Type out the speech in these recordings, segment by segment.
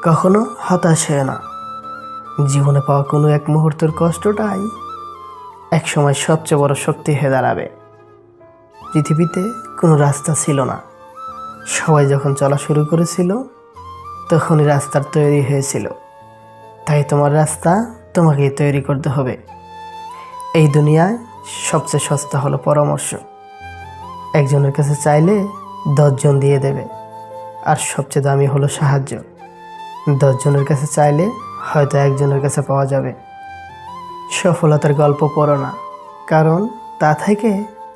কখনো হতাশ হয় না। জীবনে পাওয়া কোনো এক মুহূর্তের কষ্টটাই একসময় সবচেয়ে বড় শক্তি হয়ে দাঁড়াবে। পৃথিবীতে কোনো রাস্তা ছিল না, সবাই যখন চলা শুরু করেছিল তখনই রাস্তার তৈরি হয়েছিল। তাই তোমার রাস্তা তোমাকেই তৈরি করতে হবে। এই দুনিয়ায় সবচেয়ে সস্তা হলো পরামর্শ। একজনের কাছে চাইলে 10 জন দিয়ে দেবে। আর সবচেয়ে দামি হলো সাহায্য। 10 জনের কাছে চাইলে হয়তো একজনের কাছে পাওয়া যাবে। সফলতার গল্প পড়ো না, কারণ তা থেকে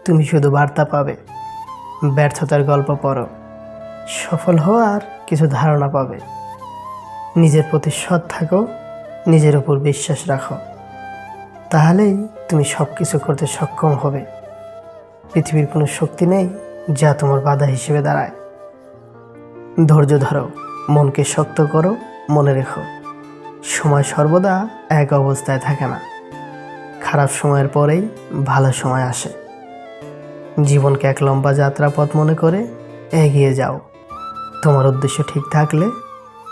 তুমি শুধু বার্তা পাবে। ব্যর্থতার গল্প পড়ো, সফল হওয়ার কিছু ধারণা পাবে। নিজের প্রতি সৎ থাকো, নিজের উপর বিশ্বাস রাখো, তাহলেই তুমি সব কিছু করতে সক্ষম হবে। পৃথিবীর কোনো শক্তি নেই যা তোমার বাধা হিসেবে দাঁড়ায়। ধৈর্য ধরো, মনকে শক্ত করো, মনে রেখো সময় সর্বদা এক অবস্থায় থাকে না। খারাপ সময়ের পরেই ভালো সময় আসে। জীবনকে এক লম্বা যাত্রাপথ মনে করে এগিয়ে যাও। তোমার উদ্দেশ্য ঠিক থাকলে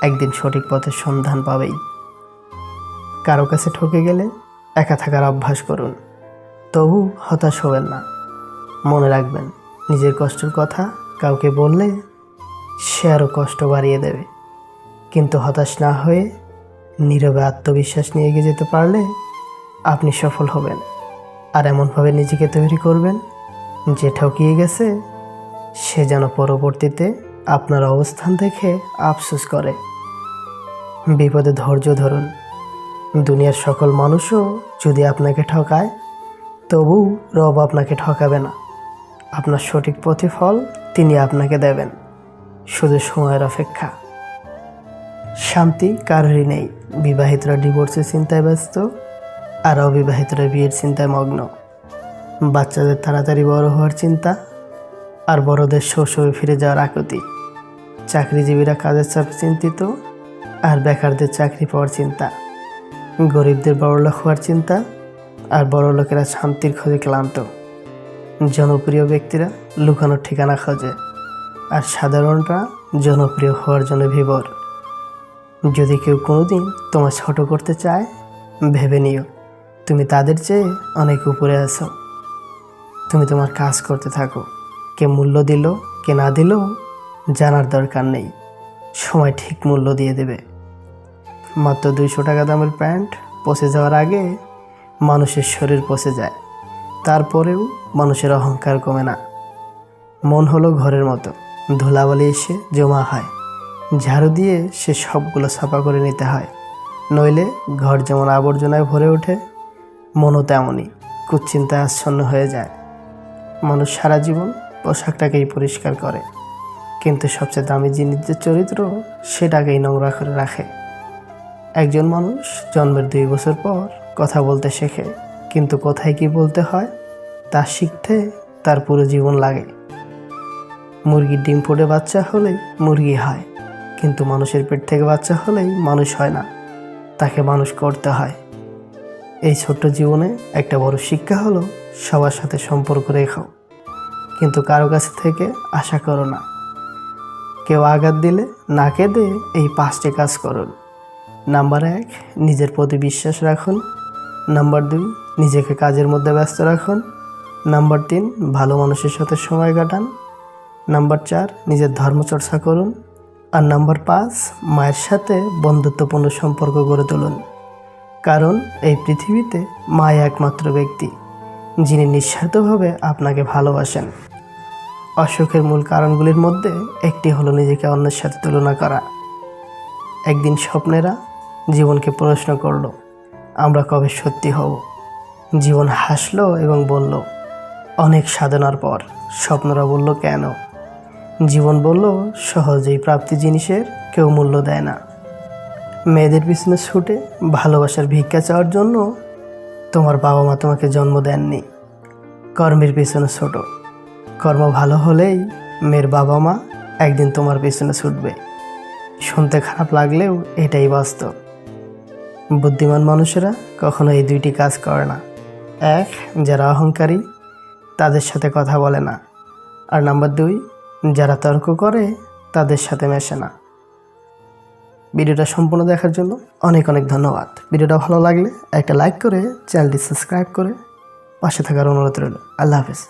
একদিন সঠিক পথের সন্ধান পাবেই। কারো কাছে ঠকে গেলে একা থাকার অভ্যাস করুন, তবু হতাশ হবেন না। মনে রাখবেন, নিজের কষ্টের কথা কাউকে বললে সে আরও কষ্ট বাড়িয়ে দেবে। কিন্তু হতাশ না হয়ে নীরবে আত্মবিশ্বাস নিয়ে এগিয়ে যেতে পারলে আপনি সফল হবেন। আর এমনভাবে নিজেকে তৈরি করবেন যে ঠকিয়ে গেছে সে যেন পরবর্তীতে আপনার অবস্থান দেখে আফসোস করে। বিপদে ধৈর্য ধরুন। দুনিয়ার সকল মানুষও যদি আপনাকে ঠকায়, তবু রব আপনাকে ঠকাবে না। আপনার সঠিক প্রতিফল তিনি আপনাকে দেবেন, শুধু সময়ের অপেক্ষা। শান্তি কারোরই নেই। বিবাহিতরা ডিভোর্সের চিন্তায় ব্যস্ত, আর অবিবাহিতরা বিয়ের চিন্তায় মগ্ন। বাচ্চাদের তাড়াতাড়ি বড় হওয়ার চিন্তা, আর বড়দের শৈশবে ফিরে যাওয়ার আকুতি। চাকরিজীবীরা কাজের চাপে চিন্তিত, আর বেকারদের চাকরি পাওয়ার চিন্তা। গরিবদের বড়লোক হওয়ার চিন্তা, আর বড়লোকেরা শান্তির খোঁজে ক্লান্ত। জনপ্রিয় ব্যক্তিরা লুকানোর ঠিকানা খোঁজে, আর সাধারণরা জনপ্রিয় হওয়ার জন্য বিভোর। যদি কেউ কোনোদিন তোমায় ছোট করতে চায়, ভেবে নিও তুমি তাদের চেয়ে অনেক উপরে আছো। তুমি তোমার কাজ করতে থাকো। কে মূল্য দিল কে না দিল জানার দরকার নেই, সময় ঠিক মূল্য দিয়ে দেবে। মাত্র 200 টাকা দামের প্যান্ট পচে যাওয়ার আগে মানুষের শরীর পচে যায়, তারপরেও মানুষের অহংকার কমে না। মন হলো ঘরের মতো, ধুলাবালি এসে জমা হয়, ঝাড়ু দিয়ে সে সবগুলো সাফা করে নিতে হয়। নইলে ঘর যেমন আবর্জনায় ভরে ওঠে, মনও তেমনই কুচ্চিন্তায় আচ্ছন্ন হয়ে যায়। মানুষ সারা জীবন পোশাকটাকেই পরিষ্কার করে, কিন্তু সবচেয়ে দামি জিনিস যে চরিত্র, সেটাকেই নোংরা করে রাখে। একজন মানুষ জন্মের 2 বছর পর কথা বলতে শেখে, কিন্তু কোথায় কি বলতে হয় তা শিখতে তার পুরো জীবন লাগে। মুরগির ডিম ফুটে বাচ্চা হলেই মুরগি হয়, কিন্তু মানুষের পেট থেকে বাচ্চা হলেই মানুষ হয় না, তাকে মানুষ করতে হয়। এই ছোট্ট জীবনে একটা বড় শিক্ষা হলো, সবার সাথে সম্পর্ক রেখো, কিন্তু কারো কাছ থেকে আশা করো না। কেউ আঘাত দিলে না কেঁদে এই 5টি কাজ করুন। নাম্বার 1, নিজের প্রতি বিশ্বাস রাখুন। নাম্বার 2, নিজেকে কাজের মধ্যে ব্যস্ত রাখুন। নাম্বার 3, ভালো মানুষের সাথে সময় কাটান। নাম্বার 4, নিজের ধর্মচর্চা করুন। আর নাম্বার 5, মায়ের সাথে বন্ধুত্বপূর্ণ সম্পর্ক গড়ে তুলুন। কারণ এই পৃথিবীতে মাই একমাত্র ব্যক্তি যিনি নিঃস্বার্থভাবে আপনাকে ভালোবাসেন। অসুখের মূল কারণগুলির মধ্যে একটি হলো নিজেকে অন্যের সাথে তুলনা করা। একদিন স্বপ্নেরা জীবনকে প্রশ্ন করলো, আমরা কবে সত্যি হব? জীবন হাসলো এবং বলল, অনেক সাধনার পর। স্বপ্নরা বলল, কেন? জীবন বলল, সহজেই প্রাপ্তি জিনিসের কেউ মূল্য দেয় না। মেয়েদের পিছনে ছুটে ভালোবাসার ভিক্ষা চাওয়ার জন্য তোমার বাবা মা তোমাকে জন্ম দেননি। কর্মের পিছনে ছোট, কর্ম ভালো হলেই মেয়ের বাবা মা একদিন তোমার পিছনে ছুটবে। শুনতে খারাপ লাগলেও এটাই বাস্তব। বুদ্ধিমান মানুষেরা কখনো এই 2টি কাজ করে না। 1, যারা অহংকারী তাদের সাথে কথা বলে না। আর নাম্বার 2, যারা তর্ক করে তাদের সাথে মেশে না। ভিডিওটা সম্পূর্ণ দেখার জন্য অনেক অনেক ধন্যবাদ। ভিডিওটা ভালো লাগলে একটা লাইক করে চ্যানেলটি সাবস্ক্রাইব করে পাশে থাকার অনুরোধ রইল। আল্লাহ হাফেজ।